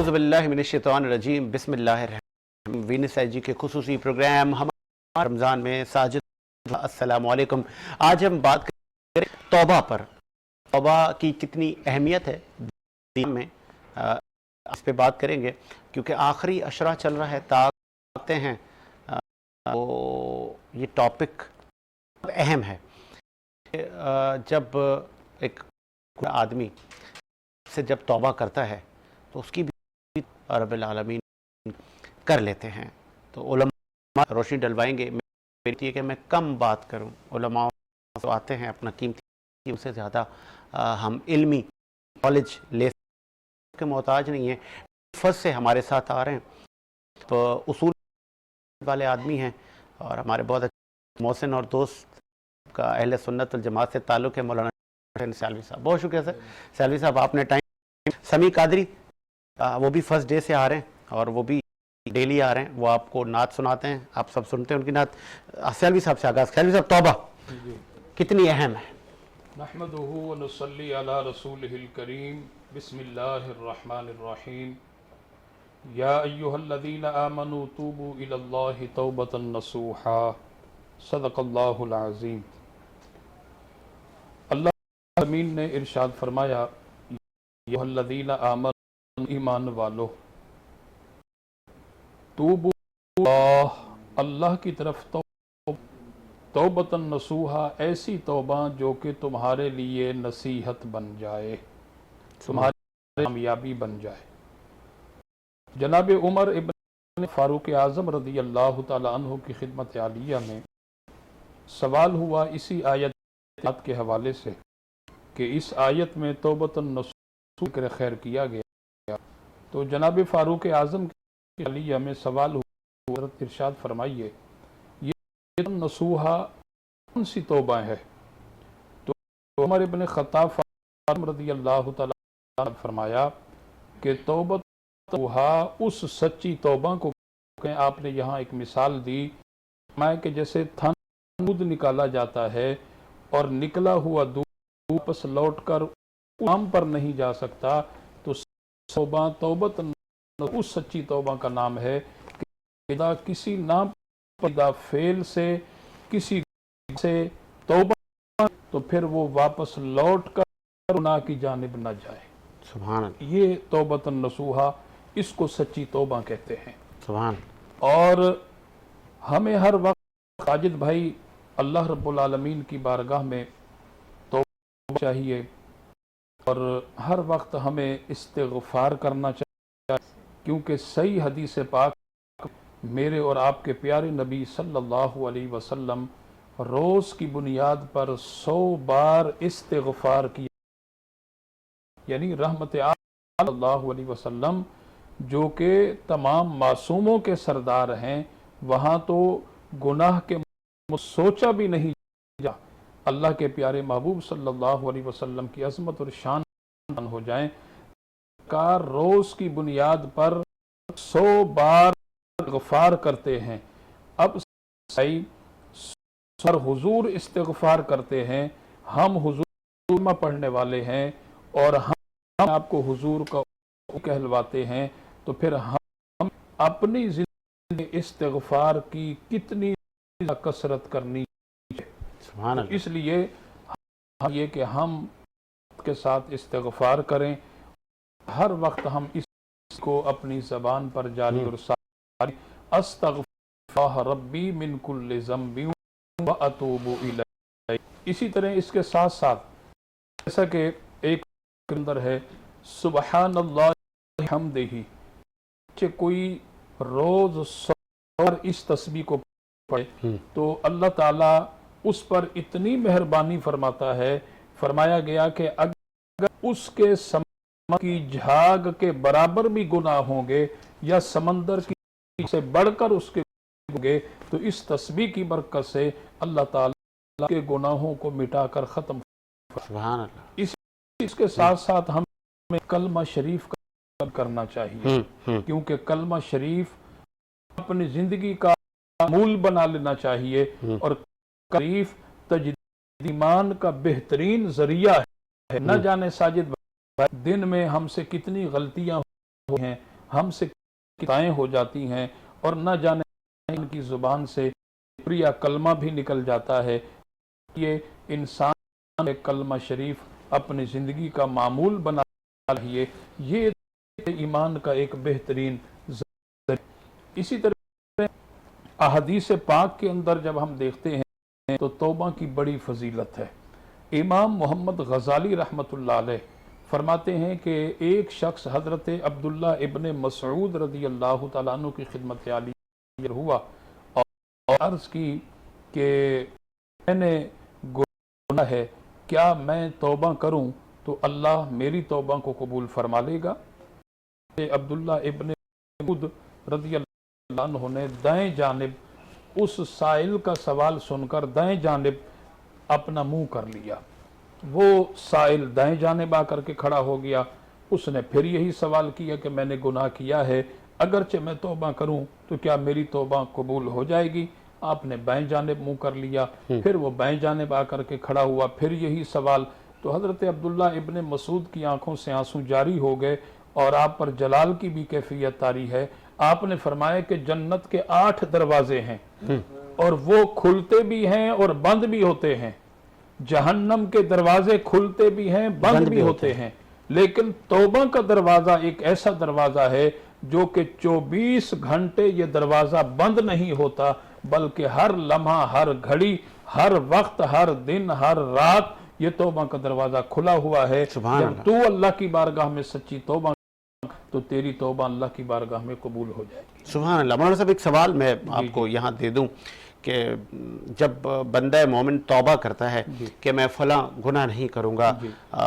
اعوذ باللہ من الشیطان الرجیم بسم اللہ الرحمن الرحیم۔ وینس ایجی کے خصوصی پروگرام ہمارے رمضان میں ساجد السلام علیکم۔ آج ہم بات کریں توبہ پر، توبہ کی کتنی اہمیت ہے دین میں، اس پہ بات کریں گے کیونکہ آخری عشرہ چل رہا ہے، طاقتیں ہیں، یہ ٹاپک اہم ہے۔ جب ایک آدمی سے جب توبہ کرتا ہے تو اس کی بھی رب العالمین کر لیتے ہیں۔ تو علماء روشنی ڈلوائیں گے، میری ہے کہ میں کم بات کروں، علماء آتے ہیں اپنا قیمتی، ان سے زیادہ ہم علمی نالج لے کے محتاج نہیں ہیں، فرض سے ہمارے ساتھ آ رہے ہیں، تو اصول والے آدمی ہیں اور ہمارے بہت اچھے محسن اور دوست کا اہل سنت الجماعت سے تعلق ہے، مولانا سیالوی صاحب۔ بہت شکریہ سر سیالوی صاحب، آپ نے ٹائم۔ سمیع قادری وہ بھی فرسٹ ڈے سے آ رہے ہیں اور وہ بھی ڈیلی آ رہے ہیں، وہ آپ کو نعت سناتے ہیں، آپ سب سنتے ہیں ان کی نعت۔ سیالوی صاحب سے آغاز۔ سیالوی صاحب، توبہ کتنی اہم ہے؟ نحمدہ ونصلی علی رسولہ الکریم، بسم اللہ الرحمن الرحیم۔ یا ایہا الذین آمنوا توبوا الی اللہ توبۃ نصوحا، صدق اللہ العظیم۔ اللہ امین نے ارشاد فرمایا، یا الذین آمنوا، ایمان والو، توبوا اللہ کی طرف توبۃ نصوحا، ایسی توبہ جو کہ تمہارے لیے نصیحت بن جائے، تمہاری کامیابی بن جائے۔ جناب عمر ابن فاروق اعظم رضی اللہ تعالی عنہ کی خدمت عالیہ میں سوال ہوا اسی آیت کے حوالے سے کہ اس آیت میں توبۃ النصوح ذکر خیر کیا گیا، تو جناب فاروق اعظم کی عالیہ میں سوال ہوا، حضرت ارشاد فرمائیے یہ نصوحہ کون سی توبہ ہے؟ تو عمر ابن خطاب رضی اللہ تعالی عنہ نے فرمایا کہ توبہ اس سچی توبہ کو کہ آپ نے یہاں ایک مثال دی کہ جیسے دودھ نکالا جاتا ہے اور نکلا ہوا دودھ واپس لوٹ کر عام پر نہیں جا سکتا، تو توبۃ اس سچی توبہ کا نام ہے کہ کسی ناپیدا فعل سے کسی سے توبہ تو پھر وہ واپس لوٹ کر گناہ کی جانب نہ جائے۔ سبحان اللہ، یہ توبۃ النصوحہ، اس کو سچی توبہ کہتے ہیں۔ سبحان۔ اور ہمیں ہر وقت ساجد بھائی اللہ رب العالمین کی بارگاہ میں توبہ چاہیے، اور ہر وقت ہمیں استغفار کرنا چاہیے، کیونکہ صحیح حدیث پاک میرے اور آپ کے پیارے نبی صلی اللہ علیہ وسلم روز کی بنیاد پر 100 بار استغفار کیا، یعنی رحمت صلی اللہ علیہ وسلم جو کہ تمام معصوموں کے سردار ہیں، وہاں تو گناہ کے سوچا بھی نہیں جا، اللہ کے پیارے محبوب صلی اللہ علیہ وسلم کی عظمت اور شان ہو جائیں، کار روز کی بنیاد پر 100 بار استغفار کرتے ہیں۔ اب سر حضور استغفار کرتے ہیں، ہم حضور میں پڑھنے والے ہیں اور ہم آپ کو حضور کا کہلواتے ہیں، تو پھر ہم اپنی زندگی استغفار کی کتنی کثرت کرنی ہے۔ اس لیے یہ کہ ہم کے ساتھ استغفار کریں، ہر وقت ہم اس کو اپنی زبان پر جاری اور ساری استغفر ربی من کل ذنب واتوب الیہ۔ اسی طرح اس کے ساتھ ساتھ جیسا کہ ایک اندر ہے سبحان اللہ حمدہ، کوئی روز 100 بار اس تسبیح کو پڑھے تو اللہ تعالیٰ اس پر اتنی مہربانی فرماتا ہے، فرمایا گیا کہ اگر اس کے سمندر کی جھاگ کے برابر بھی گناہ ہوں گے یا سمندر کی سے بڑھ کر اس کے ہوں گے، تو اس تسبیح کی برکت سے اللہ تعالیٰ کے گناہوں کو مٹا کر ختم۔ سبحان اللہ۔ اس کے ساتھ ساتھ ہمیں کلمہ شریف کا کرنا چاہیے، کیونکہ کلمہ شریف اپنی زندگی کا مول بنا لینا چاہیے، اور شریف تجدید ایمان کا بہترین ذریعہ ہے۔ نہ جانے ساجد دن میں ہم سے کتنی غلطیاں ہوئی ہیں، ہم سے قطعیں ہو جاتی ہیں اور نہ جانے ان کی زبان سے یا کلمہ بھی نکل جاتا ہے. یہ انسان نے کلمہ شریف اپنی زندگی کا معمول بنا چاہیے. یہ ایمان کا ایک بہترین ذریعہ. اسی طرح احادیث پاک کے اندر جب ہم دیکھتے ہیں تو توبہ کی بڑی فضیلت ہے. امام محمد غزالی رحمۃ اللہ علیہ فرماتے ہیں کہ ایک شخص حضرت عبداللہ ابن مسعود رضی اللہ تعالیٰ عنہ کی خدمت عالی ہوا اور عرض کی کہ میں نے گناہ ہے، کیا میں توبہ کروں تو اللہ میری توبہ کو قبول فرما لے گا؟ عبداللہ ابن مسعود رضی اللہ عنہ نے دائیں جانب اس سائل کا سوال سن کر دائیں جانب اپنا منہ کر لیا. وہ سائل دائیں جانب آ کر کے کھڑا ہو گیا. اس نے پھر یہی سوال کیا کہ میں نے گناہ کیا ہے، اگرچہ میں توبہ کروں تو کیا میری توبہ قبول ہو جائے گی؟ آپ نے بائیں جانب منہ کر لیا. پھر وہ بائیں جانب آ کر کے کھڑا ہوا، پھر یہی سوال. تو حضرت عبداللہ ابن مسعود کی آنکھوں سے آنسو جاری ہو گئے اور آپ پر جلال کی بھی کیفیت طاری ہے. آپ نے فرمایا کہ جنت کے 8 دروازے ہیں اور وہ کھلتے بھی ہیں اور بند بھی ہوتے ہیں. جہنم کے دروازے کھلتے بھی ہیں، بند بھی ہوتے ہیں، لیکن توبہ کا دروازہ ایک ایسا دروازہ ہے جو کہ 24 گھنٹے یہ دروازہ بند نہیں ہوتا، بلکہ ہر لمحہ، ہر گھڑی، ہر وقت، ہر دن، ہر رات یہ توبہ کا دروازہ کھلا ہوا ہے. جب تو اللہ کی بارگاہ میں سچی توبہ تو تیری توبہ اللہ کی بارگاہ میں قبول ہو جائے گی. سبحان اللہ. مولانا صاحب ایک سوال میں آپ کو یہاں دے دوں کہ جب بندہ مومن توبہ کرتا ہے کہ میں فلاں گناہ نہیں کروں گا،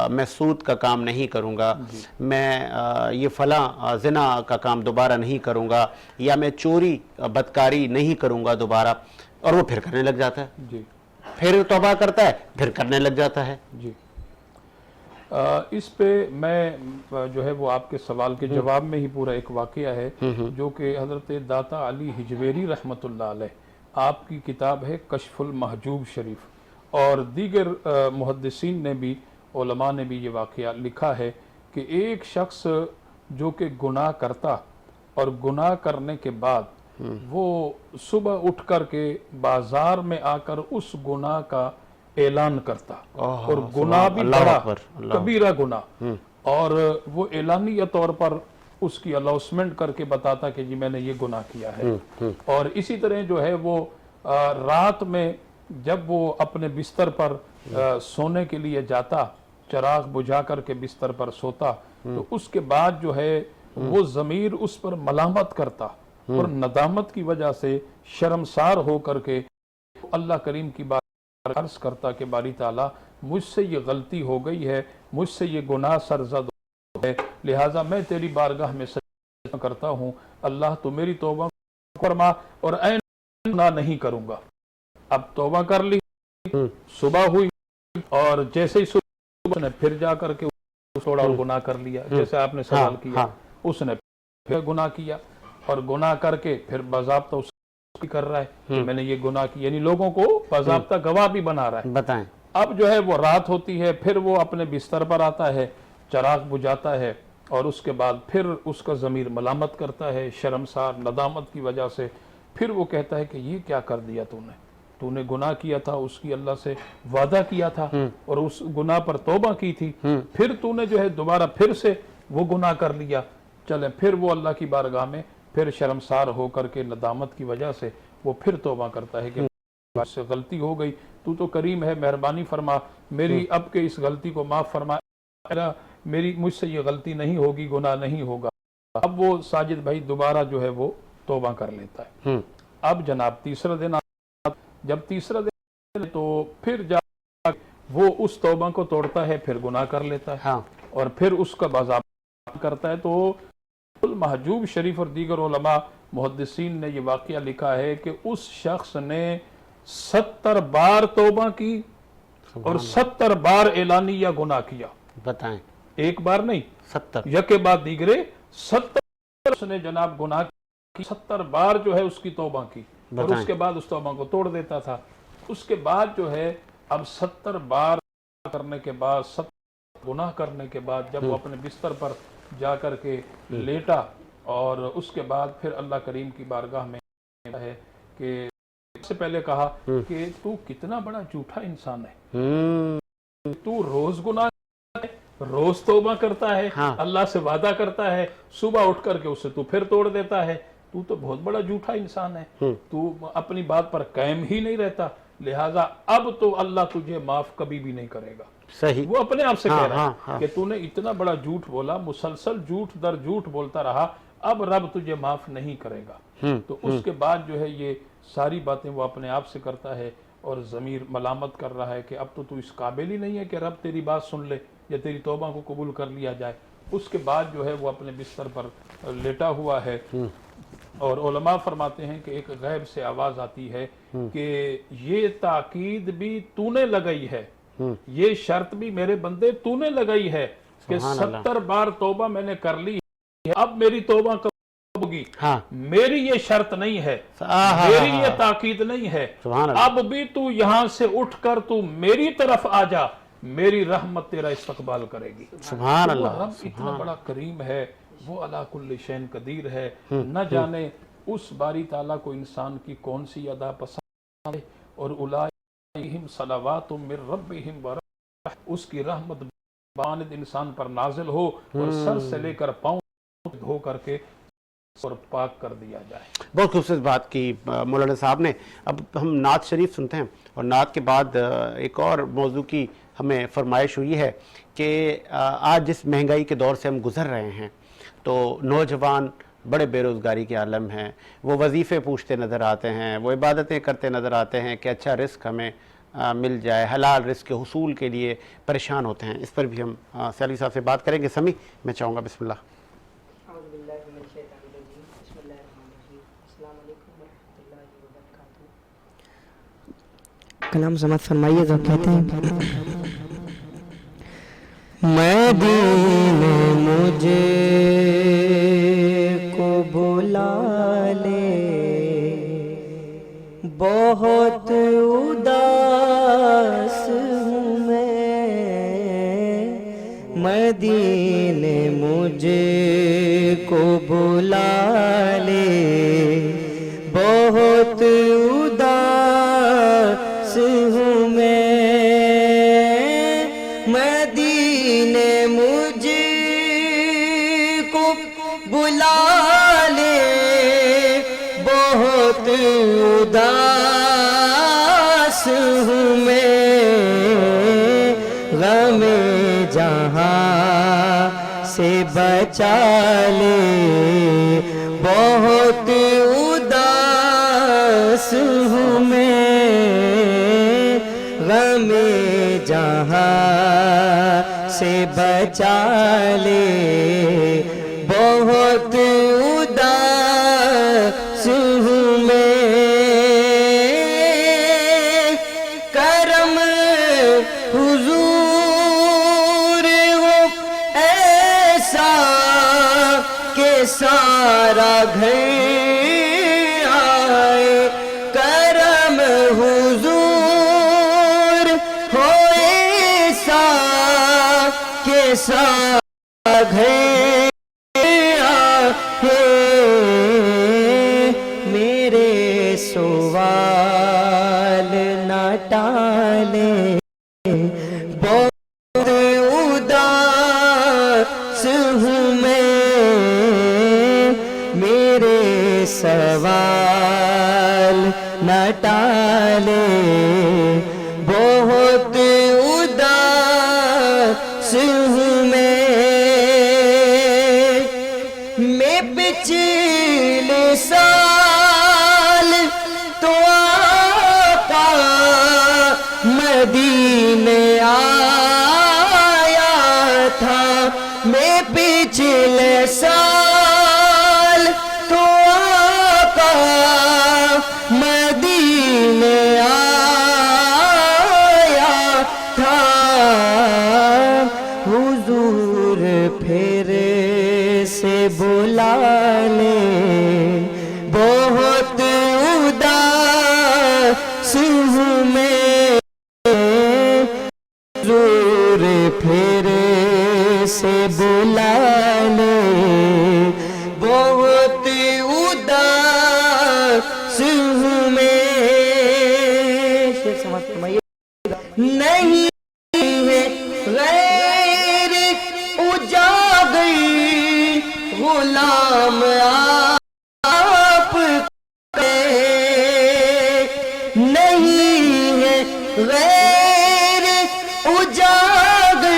میں سود کا کام نہیں کروں گا، میں یہ فلاں زنا کا کام دوبارہ نہیں کروں گا، یا میں چوری بدکاری نہیں کروں گا دوبارہ، اور وہ پھر کرنے لگ جاتا ہے، پھر توبہ کرتا ہے پھر کرنے لگ جاتا ہے. جی اس پہ میں جو ہے وہ آپ کے سوال کے جواب میں ہی پورا ایک واقعہ ہے جو کہ حضرت داتا علی حجویری رحمۃ اللہ علیہ، آپ کی کتاب ہے کشف المحجوب شریف، اور دیگر محدثین نے بھی، علماء نے بھی یہ واقعہ لکھا ہے کہ ایک شخص جو کہ گناہ کرتا اور گناہ کرنے کے بعد وہ صبح اٹھ کر کے بازار میں آ کر اس گناہ کا اعلان کرتا، اور گناہ بھی بڑا کبیرہ گناہ، اور وہ اعلانیہ طور پر اس کی الاؤسمنٹ کر کے بتاتا کہ جی میں نے یہ گناہ کیا ہے. اور اسی طرح جو ہے وہ رات میں جب وہ اپنے بستر پر سونے کے لیے جاتا، چراغ بجھا کر کے بستر پر سوتا، تو اس کے بعد جو ہے وہ ضمیر اس پر ملامت کرتا اور ندامت کی وجہ سے شرمسار ہو کر کے اللہ کریم کی بات عرض کرتا کہ باری تعالیٰ مجھ سے یہ غلطی ہو گئی ہے، مجھ سے یہ گناہ سرزد ہے، لہٰذا میں تیری بارگاہ میں سجدہ کرتا ہوں، اللہ تو میری توبہ فرما اور این گناہ نہیں کروں گا. اب توبہ کر لی، صبح ہوئی اور جیسے ہی صبح نے پھر جا کر کے تھوڑا اور گناہ کر لیا، جیسے آپ نے سوال کیا، اس نے پھر گناہ کیا اور گناہ کر کے پھر باضابطہ اس کر رہا ہے کہ میں نے یہ گناہ کی، یعنی لوگوں کو باضابطہ گواہ بھی بنا رہا ہے. بتائیں. اب جو ہے وہ رات ہوتی ہے، پھر وہ اپنے بستر پر آتا ہے، چراغ بجھاتا ہے اور اس کے بعد پھر اس کا ضمیر ملامت کرتا ہے شرمسار ندامت کی وجہ سے. پھر وہ کہتا ہے کہ یہ کیا کر دیا تو نے گناہ کیا تھا، اس کی اللہ سے وعدہ کیا تھا اور اس گناہ پر توبہ کی تھی، پھر تو نے جو ہے دوبارہ پھر سے وہ گناہ کر لیا. چلیں پھر وہ اللہ کی بارگاہ میں پھر شرمسار ہو کر کے ندامت کی وجہ سے وہ پھر توبہ کرتا ہے کہ مجھ سے غلطی ہو گئی، تو کریم ہے، مہربانی فرما، میری اب کے اس غلطی کو معاف فرما، مجھ سے یہ غلطی نہیں ہوگی، گناہ نہیں ہوگا. اب وہ ساجد بھائی دوبارہ جو ہے وہ توبہ کر لیتا ہے. اب جناب تیسرا دن جب تیسرا دن تو پھر جا وہ اس توبہ کو توڑتا ہے، پھر گناہ کر لیتا ہے اور پھر اس کا باضابطہ کرتا ہے. تو المحجوب شریف اور دیگر علماء محدثین نے یہ واقعہ لکھا ہے کہ اس شخص نے 70 بار توبہ کی اور 70 بار اعلانیہ گناہ کیا. بتائیں. ایک بار نہیں، 70 یکے بعد دیگرے 70 اس نے جناب گناہ کی، 70 بار جو ہے اس کی توبہ کی اور اس کے بعد اس توبہ کو توڑ دیتا تھا. اس کے بعد جو ہے اب 70 بار کرنے کے بعد، 70 گناہ کرنے کے بعد جب وہ اپنے بستر پر جا کر کے لیٹا اور اس کے بعد پھر اللہ کریم کی بارگاہ میں ہے کہ سب سے پہلے کہا کہ تو کتنا بڑا جھوٹا انسان ہے، تو روز گناہ کرتا ہے، روز توبہ کرتا ہے، اللہ سے وعدہ کرتا ہے، صبح اٹھ کر کے اسے تو پھر توڑ دیتا ہے، تو بہت بڑا جھوٹا انسان ہے، تو اپنی بات پر قائم ہی نہیں رہتا، لہٰذا اب تو اللہ تجھے معاف کبھی بھی نہیں کرے گا۔ صحیح، وہ اپنے آپ سے کہہ رہا ہے کہ تو نے اتنا بڑا جھوٹ بولا، مسلسل جھوٹ در جھوٹ بولتا رہا، اب رب تجھے معاف نہیں کرے گا۔ تو اس کے بعد جو ہے یہ ساری باتیں وہ اپنے آپ سے کرتا ہے اور ضمیر ملامت کر رہا ہے کہ اب تو اس قابل ہی نہیں ہے کہ رب تیری بات سن لے یا تیری توبہ کو قبول کر لیا جائے۔ اس کے بعد جو ہے وہ اپنے بستر پر لیٹا ہوا ہے، اور علماء فرماتے ہیں کہ ایک غیب سے آواز آتی ہے کہ یہ تاکید بھی تو نے لگائی ہے، یہ شرط بھی میرے بندے تو نے لگائی ہے کہ 70 بار توبہ میں نے کر لی ہے، اب میری توبہ کب ہوگی؟ میری یہ شرط نہیں ہے، میری یہ تاکید نہیں ہے، اب بھی تو یہاں سے اٹھ کر تو میری طرف آ جا، میری رحمت تیرا استقبال کرے گی۔ سبحان وہ اللہ، رب اتنا بڑا کریم ہے، وہ علی کل شین قدیر ہے، نہ جانے اس باری تعالیٰ کو انسان کی کون سی ادا پسند ہے، اور اولئک صلوات من ربہم ورحمہ، اس کی رحمت باند انسان پر نازل ہو اور سر سے لے کر پاؤں دھو کر کے اور پاک کر دیا جائے۔ بہت خوبصورت بات کی مولانا صاحب نے۔ اب ہم نعت شریف سنتے ہیں، اور نعت کے بعد ایک اور موضوع کی ہمیں فرمائش ہوئی ہے کہ آج جس مہنگائی کے دور سے ہم گزر رہے ہیں تو نوجوان بڑے بے روزگاری کے عالم ہیں، وہ وظیفے پوچھتے نظر آتے ہیں، وہ عبادتیں کرتے نظر آتے ہیں کہ اچھا رزق ہمیں مل جائے، حلال رزق کے حصول کے لیے پریشان ہوتے ہیں۔ اس پر بھی ہم سیالوی صاحب سے بات کریں گے۔ سمی، میں چاہوں گا بسم اللہ۔ کلام سماعت فرمائیے تو کہتے ہیں مدینے مجھے کو بلا لے، بہت اداس ہوں میں، مدینے مجھے کو بلا لے، بہت اداس ہوں میں، مدینے مجھے کو بلا لے، بہت اداس ہوں میں، غم جہاں سے بچا لے، بہت اداس ہوں میں، غم جہاں سے بچا لے، بہت اداس ہوں میں، کرم حضور ہو ایسا کہ سارا گھر آئے، کرم حضور ہو ایسا کہ سارا گھر آئے، میرے سوال نہ ٹالے، بہت اداس ہوں میں، میرے سوال نہ ٹالے، بہت اداس ہوں میں پچھلے سال تو آقا مدینے آیا تھا، میں پچھلے سال تو آقا مدینے آیا تھا، حضور پھر سے بلا لے، بہت اداس ہوں میں، حضور پھر سے بلا لے، بہت اداس ہوں میں. شیر سمجھ فرمائیے. نہیں ہے غیر اجاگر غلام آپ کے. نہیں ہے غیر اجاگر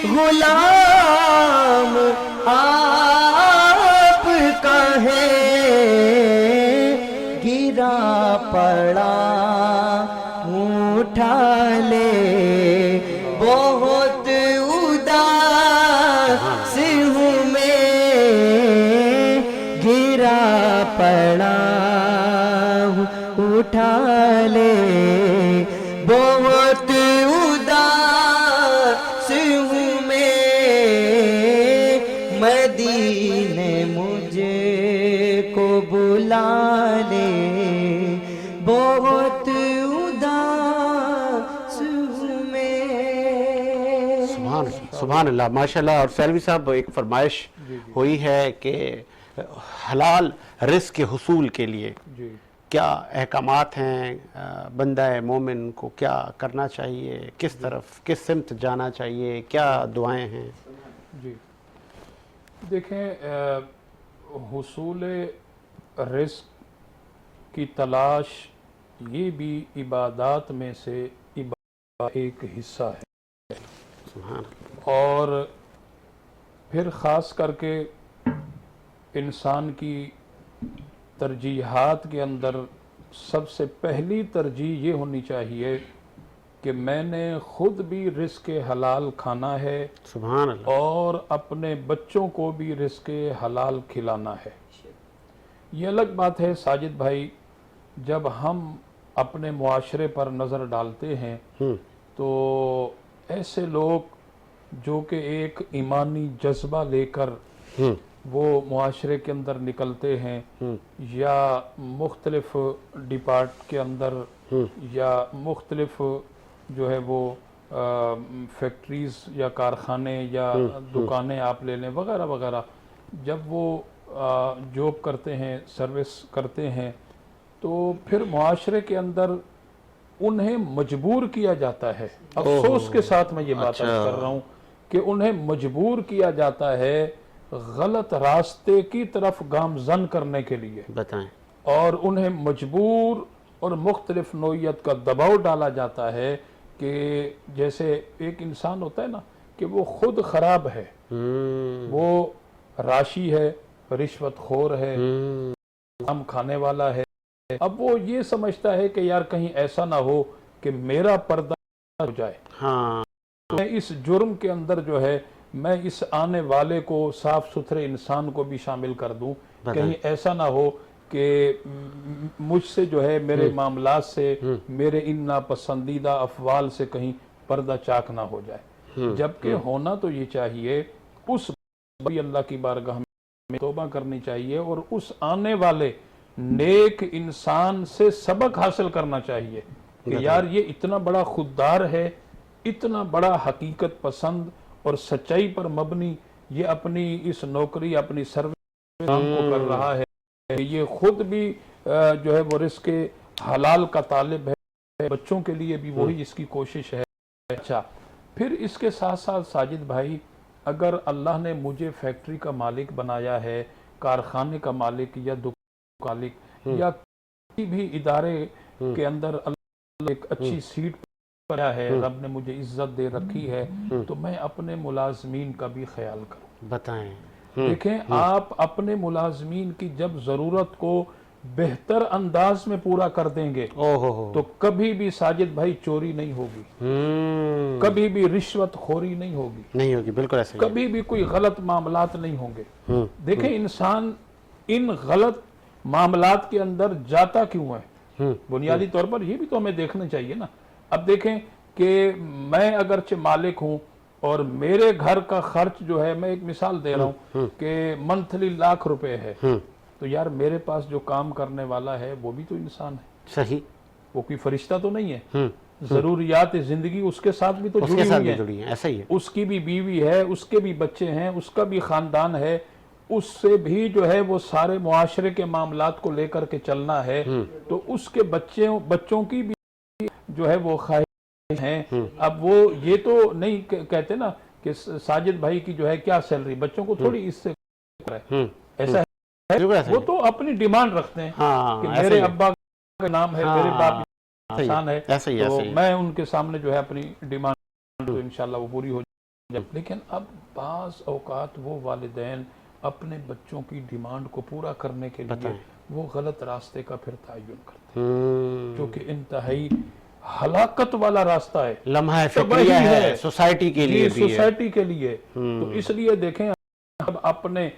غلام آپ کا ہے. گرا پڑا اٹھا لے بہت اداس ہوں میں. گرا پڑا اٹھا لے بہت اداس ہوں میں. مدینے مجھے کو بلا لے بہت اداس ہوں میں. سبحان اللہ، ماشاءاللہ. اور سیلوی صاحب، ایک فرمائش ہوئی ہے کہ حلال رزق کے حصول کے لیے کیا احکامات ہیں، بندہ مومن کو کیا کرنا چاہیے، کس طرف کس سمت جانا چاہیے، کیا دعائیں ہیں؟ جی دیکھیں، حصول رزق کی تلاش یہ بھی عبادات میں سے ایک حصہ ہے. اور پھر خاص کر کے انسان کی ترجیحات کے اندر سب سے پہلی ترجیح یہ ہونی چاہیے کہ میں نے خود بھی رزق حلال کھانا ہے، سبحان اللہ. اور اپنے بچوں کو بھی رزق حلال کھلانا ہے. یہ الگ بات ہے ساجد بھائی، جب ہم اپنے معاشرے پر نظر ڈالتے ہیں تو ایسے لوگ جو کہ ایک ایمانی جذبہ لے کر وہ معاشرے کے اندر نکلتے ہیں، یا مختلف ڈپارٹ کے اندر یا مختلف جو ہے وہ فیکٹریز یا کارخانے یا دکانیں آپ لے لیں وغیرہ وغیرہ، جب وہ جاب کرتے ہیں، سروس کرتے ہیں، تو پھر معاشرے کے اندر انہیں مجبور کیا جاتا ہے. افسوس کے ساتھ میں یہ بات عرض کر رہا ہوں کہ انہیں مجبور کیا جاتا ہے غلط راستے کی طرف گامزن کرنے کے لیے. بتائیں. اور انہیں مجبور اور مختلف نوعیت کا دباؤ ڈالا جاتا ہے کہ جیسے ایک انسان ہوتا ہے نا کہ وہ خود خراب ہے، وہ راشی ہے، رشوت خور ہے، حرام کھانے والا ہے. اب وہ یہ سمجھتا ہے کہ یار کہیں ایسا نہ ہو کہ میرا پردہ ہو جائے، میں اس جرم کے اندر جو ہے میں اس آنے والے کو، صاف ستھرے انسان کو بھی شامل کر دوں، کہیں ایسا نہ ہو کہ مجھ سے جو ہے میرے معاملات سے، میرے ان ناپسندیدہ افعال سے کہیں پردہ چاک نہ ہو جائے. جبکہ ہونا تو یہ چاہیے اس اللہ کی بارگاہ میں توبہ کرنی چاہیے اور اس آنے والے نیک انسان سے سبق حاصل کرنا چاہیے کہ یار یہ اتنا بڑا خوددار ہے، اتنا بڑا حقیقت پسند اور سچائی پر مبنی یہ اپنی اس نوکری، اپنی سروس کام کو کر رہا ہے، یہ خود بھی جو ہے وہ رزق حلال کا طالب ہے، بچوں کے لیے بھی وہی اس کی کوشش ہے. اچھا، پھر اس کے ساتھ ساتھ ساجد بھائی، اگر اللہ نے مجھے فیکٹری کا مالک بنایا ہے، کارخانے کا مالک یا دکان مالک یا کسی بھی ادارے کے اندر اللہ ایک اچھی سیٹ پر ہے، رب نے مجھے عزت دے رکھی ہے، تو میں اپنے ملازمین کا بھی خیال کروں. بتائیں. دیکھیں، آپ اپنے ملازمین کی جب ضرورت کو بہتر انداز میں پورا کر دیں گے تو کبھی بھی ساجد بھائی چوری نہیں ہوگی، کبھی بھی رشوت خوری نہیں ہوگی، بالکل ایسے کبھی بھی کوئی غلط معاملات نہیں ہوں گے. دیکھیں انسان ان غلط معاملات کے اندر جاتا کیوں ہے؟ بنیادی طور پر یہ بھی تو ہمیں دیکھنا چاہیے نا. اب دیکھیں کہ میں اگرچہ مالک ہوں اور میرے گھر کا خرچ جو ہے، میں ایک مثال دے رہا ہوں کہ منتھلی ₹1,00,000 ہے، تو یار میرے پاس جو کام کرنے والا ہے وہ بھی تو انسان ہے. صحیح. وہ کوئی فرشتہ تو نہیں ہے. ضروریات زندگی اس کے ساتھ بھی تو جڑی ہوئی ہیں. ایسا ہی ہے. اس کی بھی بیوی ہے، اس کے بھی بچے ہیں، اس کا بھی خاندان ہے، اس سے بھی جو ہے وہ سارے معاشرے کے معاملات کو لے کر کے چلنا ہے، تو اس کے بچوں کی بھی جو ہے وہ خواہش ہیں. اب وہ یہ تو نہیں کہتے نا کہ ساجد بھائی کی جو ہے کیا سیلری، بچوں کو تھوڑی اس سے ایسا ہے، وہ تو اپنی ڈیمانڈ رکھتے ہیں کہ میرے ابا کا نام ہے، میرے باپ آسان ہے، تو میں ان کے سامنے جو ہے اپنی ڈیمانڈ تو انشاءاللہ وہ پوری ہو جائے. لیکن اب بعض اوقات وہ والدین اپنے بچوں کی ڈیمانڈ کو پورا کرنے کے لیے وہ غلط راستے کا پھر تعین کرتے ہیں، جو کہ انتہائی ہلاکت والا راستہ ہے، لمحہ فکریہ ہے سوسائٹی کے لیے بھی ہے. سوسائٹی کے لیے تو اس لیے دیکھیں اب اپنے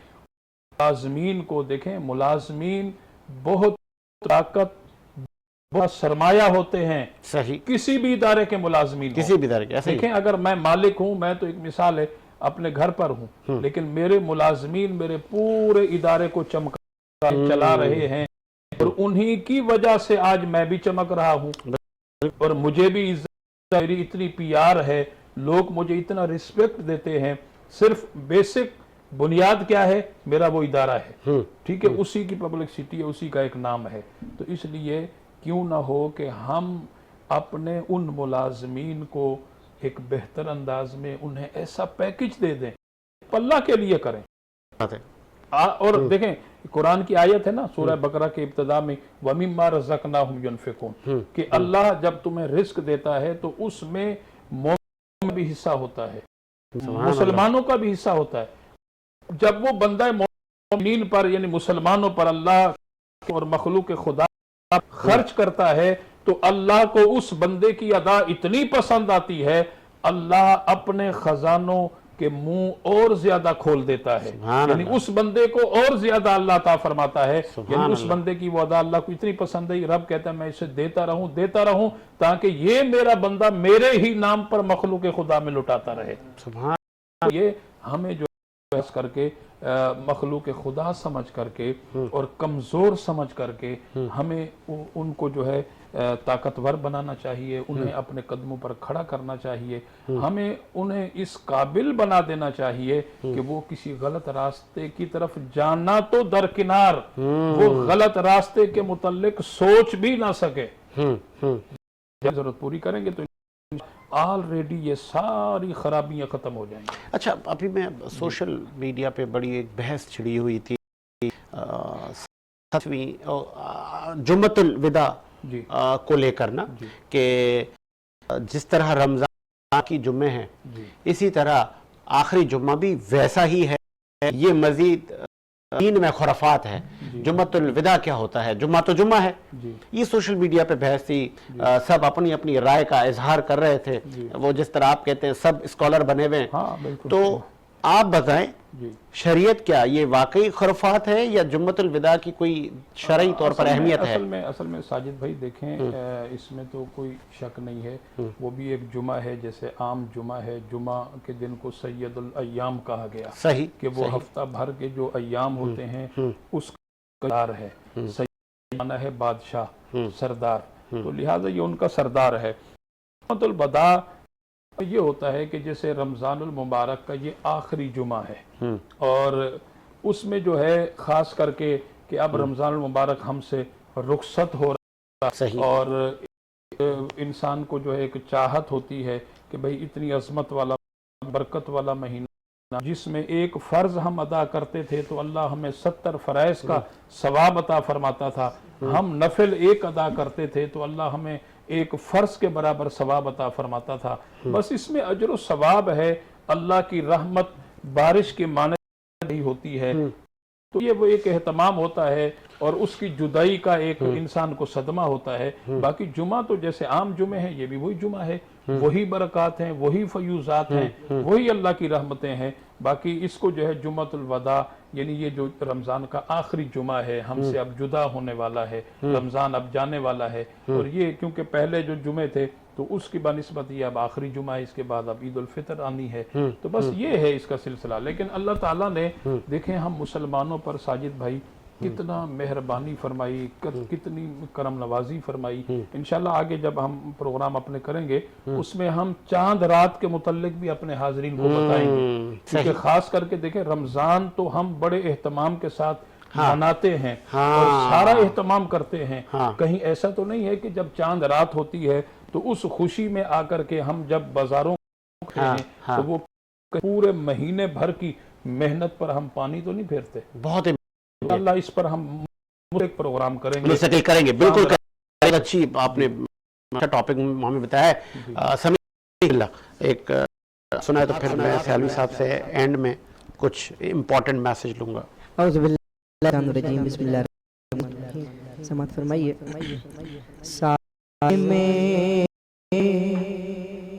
ملازمین کو دیکھیں، ملازمین بہت طاقت، بہت سرمایہ ہوتے ہیں صحیح کسی بھی ادارے کے ملازمین، کسی بھی ادارے کے. دیکھیں اگر میں مالک ہوں، میں تو ایک مثال ہے اپنے گھر پر ہوں، لیکن میرے ملازمین میرے پورے ادارے کو چمکا چلا رہے ہیں، اور انہی کی وجہ سے آج میں بھی چمک رہا ہوں، اور مجھے بھی عزت، میری اتنی پیار ہے، لوگ مجھے اتنا رسپیکٹ دیتے ہیں. صرف بیسک بنیاد کیا ہے؟ میرا وہ ادارہ ہے، ٹھیک ہے، اسی کی پبلکسٹی ہے، اسی کا ایک نام ہے. تو اس لیے کیوں نہ ہو کہ ہم اپنے ان ملازمین کو ایک بہتر انداز میں انہیں ایسا پیکج دے دیں، اللہ کے لیے کریں. اور دیکھیں قرآن کی آیت ہے نا سورہ بقرہ کے ابتدا میں وَمِمَّا رَزَقْنَاهُمْ يُنْفِقُونَ، کہ اللہ جب تمہیں رزق دیتا ہے تو اس میں مومن کا بھی حصہ ہوتا ہے، مسلمانوں کا بھی حصہ ہوتا ہے. جب وہ بندہ مومنین پر یعنی مسلمانوں پر اللہ اور مخلوق خدا خرچ کرتا ہے تو اللہ کو اس بندے کی ادا اتنی پسند آتی ہے، اللہ اپنے خزانوں کے منہ اور زیادہ کھول دیتا ہے، یعنی اس بندے کو اور زیادہ اللہ عطا فرماتا ہے. یعنی اس بندے کی وہ ادا اللہ کو اتنی پسند ہے، رب کہتا ہے میں اسے دیتا رہوں تاکہ یہ میرا بندہ میرے ہی نام پر مخلوق خدا میں لٹاتا رہے. یہ ہمیں جو بحث کر کے مخلوق خدا سمجھ کر کے اور کمزور سمجھ کر کے ہمیں ان کو جو ہے طاقتور بنانا چاہیے، انہیں اپنے قدموں پر کھڑا کرنا چاہیے، ہمیں انہیں اس قابل بنا دینا چاہیے کہ وہ کسی غلط راستے کی طرف جانا تو درکنار، وہ غلط راستے کے متعلق سوچ بھی نہ سکے. ضرورت پوری کریں گے تو آلریڈی یہ ساری خرابیاں ختم ہو جائیں گی. اچھا ابھی میں سوشل میڈیا پہ بڑی ایک بحث چھڑی ہوئی تھی جمعۃ الوداع کو لے کر نا، کہ جس طرح رمضان کی جمعے ہیں اسی طرح آخری جمعہ بھی ویسا ہی ہے، یہ مزید دین میں خرافات ہے. جمعۃ الوداع کیا ہوتا ہے؟ جمعہ تو جمعہ ہے. یہ سوشل میڈیا پہ بحث تھی، سب اپنی اپنی رائے کا اظہار کر رہے تھے، وہ جس طرح آپ کہتے ہیں سب اسکالر بنے ہوئے ہیں. تو آپ بتائیں شریعت کیا یہ واقعی خرافات ہے یا جمعۃ الوداع کی کوئی شرعی طور پر اہمیت ہے؟ اصل میں ساجد بھائی دیکھیں اس میں تو کوئی شک نہیں ہے، وہ بھی ایک جمعہ ہے جیسے عام جمعہ ہے. جمعہ کے دن کو سید الایام کہا گیا، صحیح، کہ وہ ہفتہ بھر کے جو ایام ہوتے ہیں اس کا سردار ہے. سید مانا ہے بادشاہ، سردار، تو لہٰذا یہ ان کا سردار ہے. جمعۃ الوداع یہ ہوتا ہے کہ جیسے رمضان المبارک کا یہ آخری جمعہ ہے، اور اس میں جو ہے خاص کر کے کہ اب رمضان المبارک ہم سے رخصت ہو رہا ہے، اور انسان کو جو ہے ایک چاہت ہوتی ہے کہ بھئی اتنی عظمت والا برکت والا مہینہ جس میں ایک فرض ہم ادا کرتے تھے تو اللہ ہمیں 70 فرائض کا ثواب عطا فرماتا تھا، ہم نفل ایک ادا کرتے تھے تو اللہ ہمیں ایک فرض کے برابر ثواب عطا فرماتا تھا. بس اس میں اجر و ثواب ہے، اللہ کی رحمت بارش کے مانند ہی ہوتی ہے. تو یہ وہ ایک اہتمام ہوتا ہے اور اس کی جدائی کا ایک انسان کو صدمہ ہوتا ہے. باقی جمعہ تو جیسے عام جمعے ہیں، یہ بھی وہی جمعہ ہے، وہی برکات ہیں، وہی فیوزات ہیں، وہی اللہ کی رحمتیں ہیں. باقی اس کو جو ہے جمعۃ الوداع یعنی یہ جو رمضان کا آخری جمعہ ہے، ہم سے اب جدا ہونے والا ہے، رمضان اب جانے والا ہے، اور یہ کیونکہ پہلے جو جمعے تھے تو اس کی بنسبت یہ اب آخری جمعہ ہے، اس کے بعد اب عید الفطر آنی ہے. تو بس یہ ہے اس کا سلسلہ. لیکن اللہ تعالیٰ نے دیکھیں ہم مسلمانوں پر ساجد بھائی کتنا مہربانی فرمائی، کتنی کرم نوازی فرمائی. انشاءاللہ آگے جب ہم پروگرام اپنے کریں گے اس میں ہم چاند رات کے متعلق بھی اپنے حاضرین کو بتائیں گے، کیونکہ خاص کر کے دیکھیں رمضان تو ہم بڑے اہتمام کے ساتھ مناتے ہیں اور سارا اہتمام کرتے ہیں. کہیں ایسا تو نہیں ہے کہ جب چاند رات ہوتی ہے تو اس خوشی میں آ کر کے ہم جب بازاروں ہیں تو وہ پورے مہینے بھر کی محنت پر ہم پانی تو نہیں پھیرتے. بہت اللہ اس پر ہم ایک پروگرام کریں گے. مستقل کریں گے، بالکل اچھی آپ نے ٹاپک ہمیں بتایا ہے. سمیع اللہ ایک سنا ہے تو پھر میں سیالوی صاحب سے اینڈ میں کچھ امپورٹنٹ میسج لوں گا. اعوذ باللہ من الرجیم، بسم اللہ الرحمن الرحیم. سماعت فرمائیے. سائے میں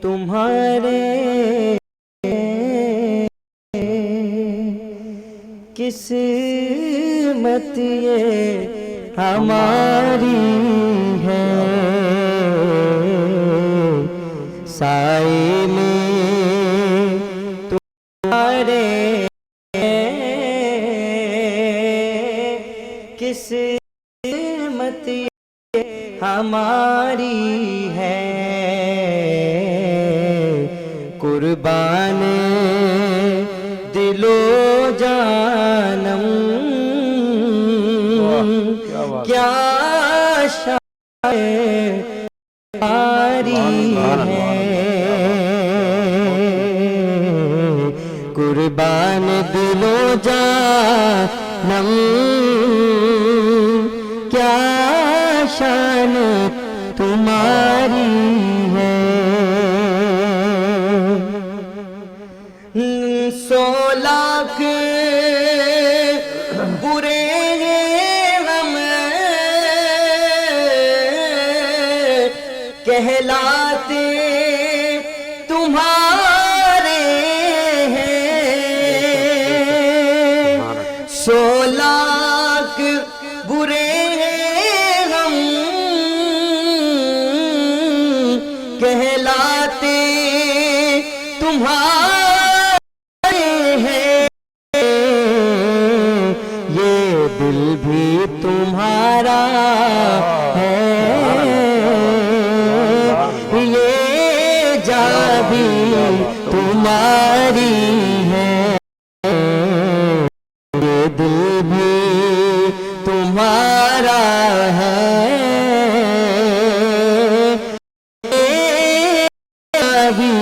تمہارے قسمت یہ ہماری ہے، سائے میں تمہارے قسمت یہ ہماری ہے، قربان دل و جانم کیا شان ہماری ہے، قربان دل و جانم کیا شان تمہاری ہے. 100 لاکھ برے غم کہلاتے تمہارے ہیں، 100 لاکھ برے غم کہلاتے تمہارے ہیں، یہ دل بھی تمہارا ہے، یہ جان بھی تمہاری ہے، یہ دل بھی تمہارا ہے، یہ جان بھی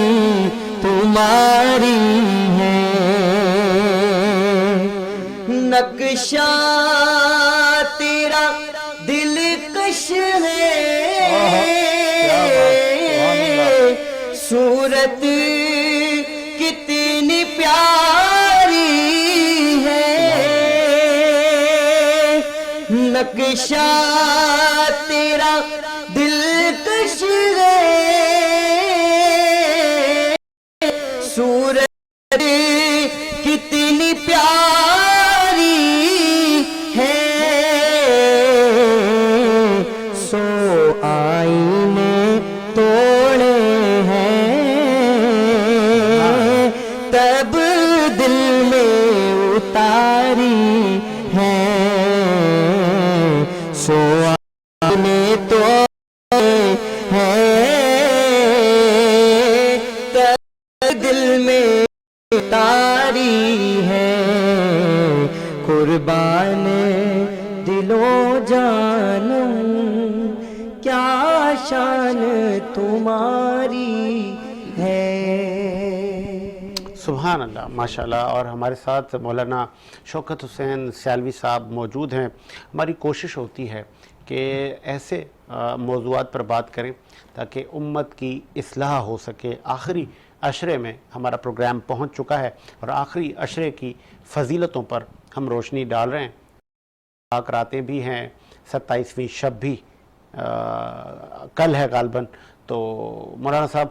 تمہاری ہے. نقشہ تیرا دلکش ہے، صورت کتنی پیاری ہے، نقشہ تیرا دلکش ہے، صورت کتنی پیاری ہے، 100 آئینے توڑے ہیں تب دل میں اتاری ہے، 100 آئینے توڑے ہیں تب دل میں اتاری ہے، قربان دل و جانم کیا شان تمہاری ہے. سبحان اللہ، ماشاءاللہ. اور ہمارے ساتھ مولانا شوکت حسین سیالوی صاحب موجود ہیں. ہماری کوشش ہوتی ہے کہ ایسے موضوعات پر بات کریں تاکہ امت کی اصلاح ہو سکے. آخری عشرے میں ہمارا پروگرام پہنچ چکا ہے اور آخری عشرے کی فضیلتوں پر ہم روشنی ڈال رہے ہیں. پاک راتیں بھی ہیں، 27ویں شب بھی کل ہے غالباً. تو مولانا صاحب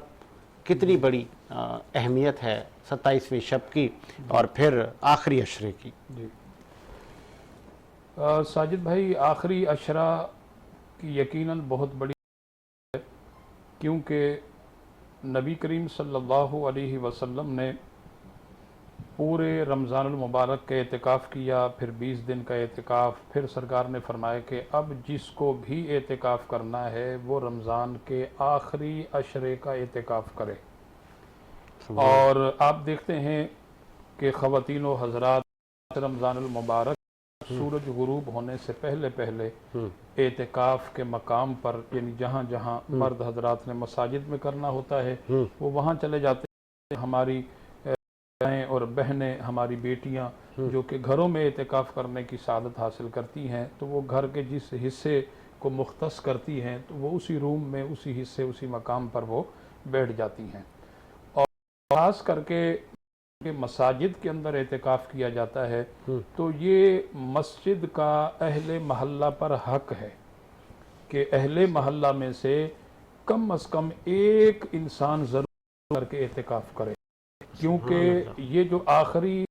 کتنی بڑی اہمیت ہے 27ویں شب کی اور پھر آخری عشرے کی؟ جی ساجد بھائی، آخری عشرہ کی یقیناً بہت بڑی ہے، کیونکہ نبی کریم صلی اللہ علیہ وسلم نے پورے رمضان المبارک کا اعتکاف کیا، پھر 20 دن کا اعتکاف، پھر سرکار نے فرمایا کہ اب جس کو بھی اعتکاف کرنا ہے وہ رمضان کے آخری عشرے کا اعتکاف کرے۔ اور آپ دیکھتے ہیں کہ خواتین و حضرات رمضان المبارک سورج غروب ہونے سے پہلے پہلے اعتکاف کے مقام پر، یعنی جہاں جہاں مرد حضرات نے مساجد میں کرنا ہوتا ہے وہ وہاں چلے جاتے ہیں۔ ہماری بہنیں اور بہنیں، ہماری بیٹیاں جو کہ گھروں میں اعتکاف کرنے کی سعادت حاصل کرتی ہیں تو وہ گھر کے جس حصے کو مختص کرتی ہیں تو وہ اسی روم میں، اسی حصے، اسی مقام پر وہ بیٹھ جاتی ہیں۔ اور خاص کر کے مساجد کے اندر اعتکاف کیا جاتا ہے تو یہ مسجد کا اہل محلہ پر حق ہے کہ اہل محلہ میں سے کم از کم ایک انسان ضرور کر کے اعتکاف کرے، کیونکہ یہ جو آخری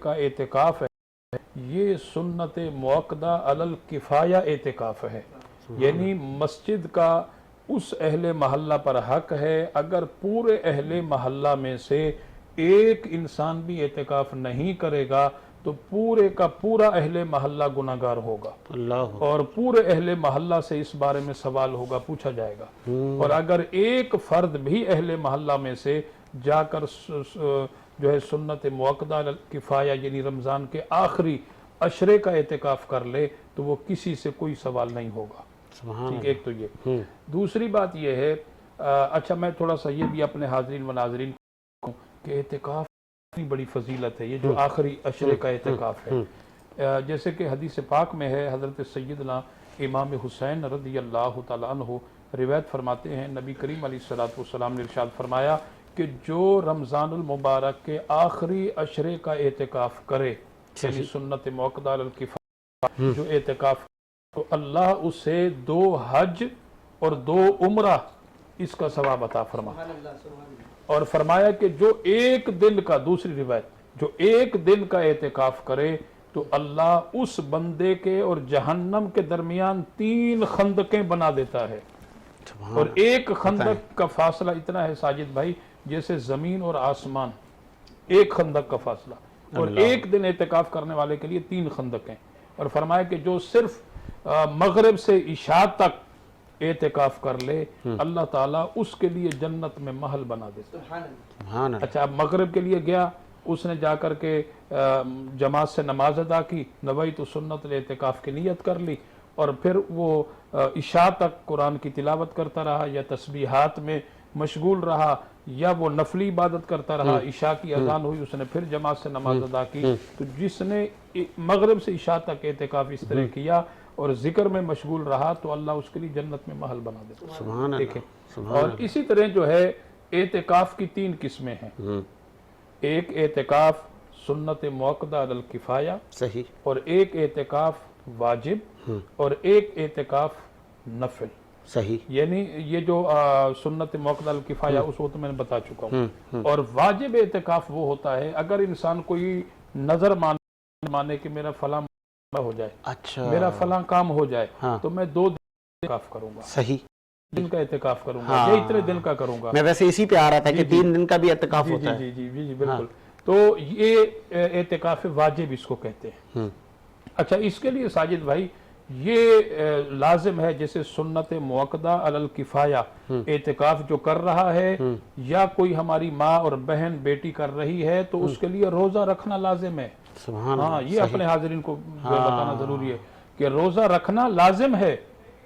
کا اعتکاف ہے یہ سنت موقدہ علی الکفایہ اعتکاف ہے، یعنی مسجد کا اس اہل محلہ پر حق ہے اگر پورے اہل محلہ میں سے ایک انسان بھی اعتکاف نہیں کرے گا تو پورے کا پورا اہل محلہ گناہگار ہوگا، اور پورے اہل محلہ سے اس بارے میں سوال ہوگا، پوچھا جائے گا۔ اور اگر ایک فرد بھی اہل محلہ میں سے جا کر جو ہے سنت موقدہ کفایہ یعنی رمضان کے آخری عشرے کا اعتکاف کر لے تو وہ کسی سے کوئی سوال نہیں ہوگا۔ ٹھیک، ایک تو یہ۔ دوسری بات یہ ہے، اچھا میں تھوڑا سا یہ بھی اپنے حاضرین و ناظرین کہ اعتکاف اتنی بڑی فضیلت ہے، یہ جو آخری عشرے کا اعتکاف ہے، جیسے کہ حدیث پاک میں ہے، حضرت سیدنا امام حسین رضی اللہ تعالیٰ عنہ روایت فرماتے ہیں، نبی کریم علیہ السلام نے ارشاد فرمایا کہ جو رمضان المبارک کے آخری عشرے کا اعتکاف کرے، یعنی سنت موقدہ علی الکفایہ جو اعتکاف، تو اللہ اسے 2 حج اور 2 عمرہ اس کا ثواب عطا فرما، اور فرمایا کہ جو ایک دن کا، دوسری روایت، جو ایک دن کا اعتکاف کرے تو اللہ اس بندے کے اور جہنم کے درمیان 3 خندقیں بنا دیتا ہے، اور ایک خندق کا فاصلہ اتنا ہے ساجد بھائی جیسے زمین اور آسمان، ایک خندق کا فاصلہ، اور ایک دن اعتکاف کرنے والے کے لیے 3 خندقیں، اور فرمایا کہ جو صرف مغرب سے عشاء تک اعتکاف کر لے اللہ تعالیٰ اس کے لیے جنت میں محل بنا دیتا ہے۔ اچھا اب مغرب کے لیے گیا، اس نے جا کر کے جماعت سے نماز ادا کی، نویت سنت الاعتکاف کی نیت کر لی، اور پھر وہ عشاء تک قرآن کی تلاوت کرتا رہا یا تسبیحات میں مشغول رہا یا وہ نفلی عبادت کرتا رہا، عشاء کی اذان ہوئی اس نے پھر جماعت سے نماز ادا کی، تو جس نے مغرب سے عشاء تک اعتکاف اس طرح کیا اور ذکر میں مشغول رہا تو اللہ اس کے لیے جنت میں محل بنا دیتا ہے۔ دیکھیں، اور اسی طرح جو ہے اعتکاف کی 3 قسمیں ہیں، ایک اعتکاف سنت موقدہ علی الکفایہ، صحیح، اور ایک اعتکاف واجب، اور ایک اعتکاف نفل، صحیح، یعنی یہ جو سنت موقدہ علی الکفایہ اس وقت میں نے بتا چکا ہوں، اور واجب اعتکاف وہ ہوتا ہے اگر انسان کوئی نظر مانے کہ میرا فلاں ہو جائے، اچھا میرا فلاں کام ہو جائے تو میں 2 دن اعتکاف کروں گا، صحیح، دن کا اعتکاف کروں گا یا اتنے دن کا کروں گا۔ میں ویسے اسی پہ آ رہا تھا کہ 3 دن کا بھی اعتکاف ہوتا ہے۔ جی بالکل، تو یہ اعتکاف واجب اس کو کہتے ہیں۔ اچھا اس کے لیے ساجد بھائی یہ لازم ہے جیسے سنت موقدہ علی الکفایہ اعتکاف جو کر رہا ہے یا کوئی ہماری ماں اور بہن بیٹی کر رہی ہے تو اس کے لیے روزہ رکھنا لازم ہے۔ ہاں یہ اپنے حاضرین کو بتانا ضروری ہے کہ روزہ رکھنا لازم ہے،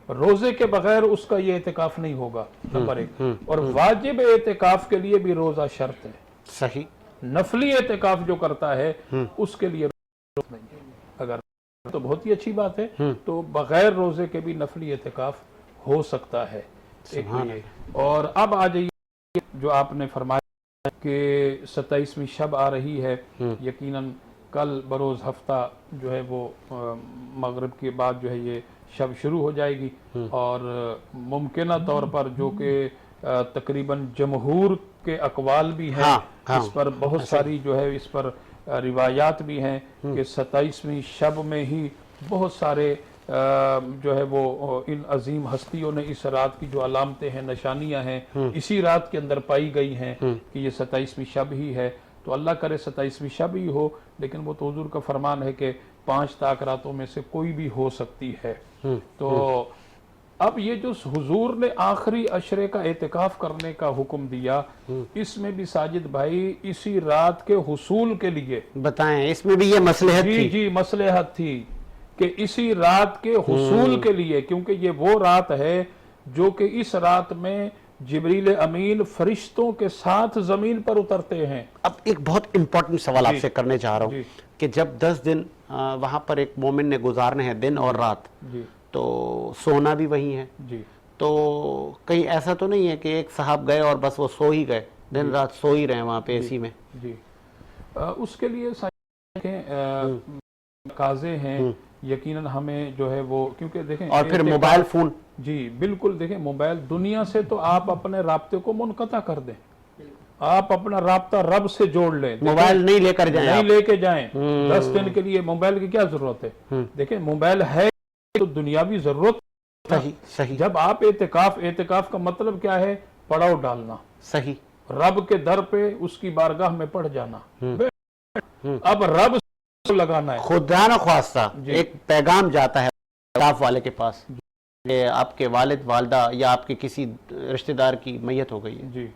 روزے کے بغیر اس کا یہ اعتکاف نہیں ہوگا، نمبر 1، اور واجب اعتکاف کے لیے بھی روزہ شرط ہے، صحیح، نفلی اعتکاف جو کرتا ہے اس کے لیے روزہ نہیں ہے، اگر تو بہت ہی اچھی بات ہے، تو بغیر روزے کے بھی نفلی اعتکاف ہو سکتا ہے۔ اور اب آ جائیے جو آپ نے فرمایا کہ 27ویں شب آ رہی ہے، یقیناً کل بروز ہفتہ جو ہے وہ مغرب کے بعد جو ہے یہ شب شروع ہو جائے گی، اور ممکنہ طور پر جو کہ تقریباً جمہور کے اقوال بھی ہیں اس پر، بہت ساری جو ہے اس پر روایات بھی ہیں کہ 27ویں شب میں ہی بہت سارے جو ہے وہ ان عظیم ہستیوں نے اس رات کی جو علامتیں ہیں، نشانیاں ہیں، اسی رات کے اندر پائی گئی ہیں کہ یہ 27ویں شب ہی ہے۔ تو اللہ کرے 27ویں شب ہی ہو، لیکن وہ تو حضور کا فرمان ہے کہ 5 طاق راتوں میں سے کوئی بھی ہو سکتی ہے۔ تو اب یہ جو حضور نے آخری عشرے کا اعتکاف کرنے کا حکم دیا، اس میں بھی ساجد بھائی اسی رات کے حصول کے لیے بتائیں، اس میں بھی یہ مصلحت تھی؟ جی مصلحت تھی کہ اسی رات کے حصول کے لیے، کیونکہ یہ وہ رات ہے جو کہ اس رات میں جبریل امین فرشتوں کے ساتھ زمین پر اترتے ہیں۔ اب ایک بہت امپورٹنٹ سوال آپ سے کرنے چاہ رہا ہوں کہ جب 10 دن وہاں پر ایک مومن نے گزارنے ہیں، دن اور رات، تو سونا بھی وہی ہے، تو کہیں ایسا تو نہیں ہے کہ ایک صاحب گئے اور بس وہ سو ہی گئے، دن رات سو ہی رہے وہاں پہ اے سی میں؟ اس کے لیے تقاضے ہیں یقیناً ہمیں جو ہے وہ، کیونکہ دیکھیں اور پھر موبائل فون، جی بالکل، دیکھیں موبائل دنیا سے تو آپ اپنے رابطے کو منقطع کر دیں، آپ اپنا رابطہ رب سے جوڑ لیں، موبائل نہیں لے کر جائیں، نہیں لے کے جائیں 10 دن کے لیے۔ موبائل کی کیا ضرورت ہے؟ دیکھیں موبائل ہے تو دنیاوی ضرورت، صحیح۔ جب آپ اعتکاف کا مطلب کیا ہے؟ پڑاؤ ڈالنا، صحیح، رب کے در پہ اس کی بارگاہ میں پڑ جانا، اب رب سے لگانا ہے۔ خدا نہ خواستہ ایک پیغام جاتا ہے اعتکاف والے کے پاس کہ آپ کے والد والدہ یا آپ کے کسی رشتہ دار کی میت ہو گئی ہے، جی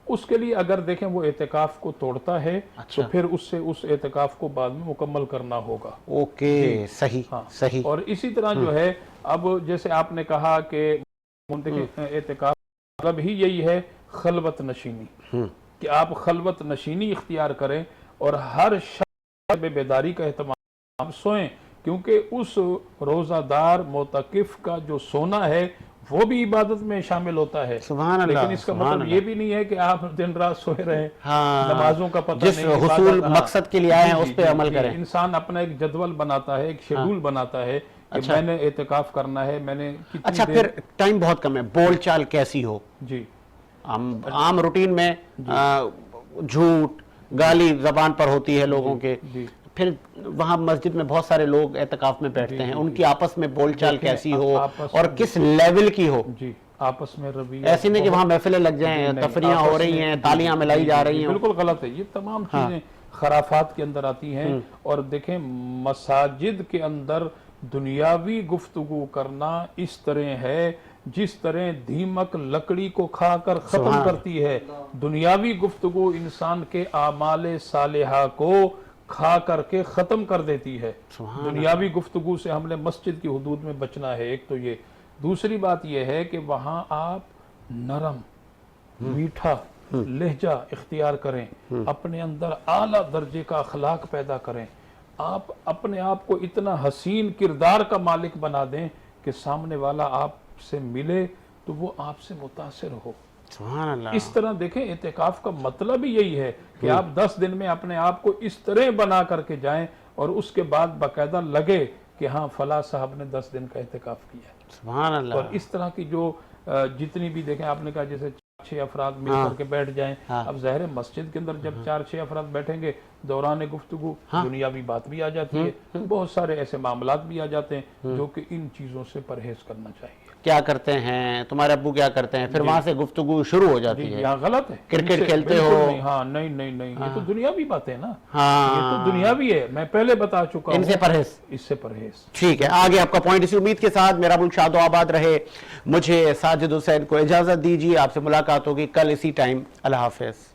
اس کے لیے اگر دیکھیں وہ اعتکاف کو توڑتا ہے تو پھر اس سے اس اعتکاف کو بعد میں مکمل کرنا ہوگا۔ اوکے، صحیح صحیح۔ اور اسی طرح جو ہے اب جیسے آپ نے کہا کہ اعتکاف مطلب ہی یہی ہے خلوت نشینی، کہ آپ خلوت نشینی اختیار کریں اور ہر شب بیداری کا اہتمام سوئیں، کیونکہ اس روزہ دار معتکف کا جو سونا ہے وہ بھی عبادت میں شامل ہوتا ہے۔ سبحان اللہ، لیکن اس کا مطلب یہ بھی نہیں ہے کہ آپ دن رات سوئے رہیں، ہاں، نمازوں کا پتہ جس نہیں، حصول مقصد کے لیے آئے ہیں اس پہ عمل کریں۔ انسان اپنا ایک جدول بناتا ہے، ایک شیڈول بناتا ہے کہ میں نے اعتکاف کرنا ہے، میں نے کتنی اچھا پھر ٹائم بہت کم ہے، بول چال کیسی ہو؟ جی عام روٹین میں جھوٹ گالی زبان پر ہوتی ہے لوگوں کے، پھر وہاں مسجد میں بہت سارے لوگ اعتکاف میں بیٹھتے ہیں، ان کی آپس میں بول چال کیسی ہو اور کس لیول کی ہو؟ جی آپس میں رویہ ایسی نہیں کہ وہاں محفلیں لگ جائیں، تفریحاں ہو رہی ہیں، تالیاں ملائی جا رہی ہیں، بالکل غلط ہے۔ یہ تمام چیزیں خرافات کے اندر آتی ہیں۔ اور دیکھیں مساجد کے اندر دنیاوی گفتگو کرنا اس طرح ہے جس طرح دیمک لکڑی کو کھا کر ختم کرتی ہے، دنیاوی گفتگو انسان کے اعمال صالحہ کو کھا کر کے ختم کر دیتی ہے۔ دنیاوی گفتگو سے ہم نے مسجد کی حدود میں بچنا ہے، ایک تو یہ۔ دوسری بات یہ ہے کہ وہاں آپ نرم میٹھا لہجہ اختیار کریں، اپنے اندر اعلیٰ درجے کا اخلاق پیدا کریں، آپ اپنے آپ کو اتنا حسین کردار کا مالک بنا دیں کہ سامنے والا آپ سے ملے تو وہ آپ سے متاثر ہو۔ سبحان اللہ۔ اس طرح دیکھیں اعتکاف کا مطلب ہی یہی ہے کہ آپ 10 دن میں اپنے آپ کو اس طرح بنا کر کے جائیں اور اس کے بعد باقاعدہ لگے کہ ہاں فلاں صاحب نے 10 دن کا اعتکاف کیا ہے۔ سبحان اللہ۔ اور اس طرح کی جو جتنی بھی دیکھیں آپ نے کہا جیسے 6 افراد مل کر کے بیٹھ جائیں، اب ظاہر مسجد کے اندر جب 4-6 افراد بیٹھیں گے دوران گفتگو دنیاوی بات بھی آ جاتی ہے، بہت سارے ایسے معاملات بھی آ جاتے ہیں جو کہ ان چیزوں سے پرہیز کرنا چاہیے۔ کیا کرتے ہیں تمہارے ابو، کیا کرتے ہیں، پھر وہاں سے گفتگو شروع ہو جاتی ہے، یہاں غلط ہے، کرکٹ کھیلتے ہو، ہاں نہیں یہ تو دنیاوی باتیں نا، یہ تو دنیاوی ہے، میں پہلے بتا چکا ہوں، ان سے پرہیز، اس سے پرہیز۔ ٹھیک ہے، آگے آپ کا پوائنٹ اسی امید کے ساتھ میرا ملک شاد و آباد رہے۔ مجھے ساجد حسین کو اجازت دیجیے، آپ سے ملاقات ہوگی کل اسی ٹائم۔ اللہ حافظ۔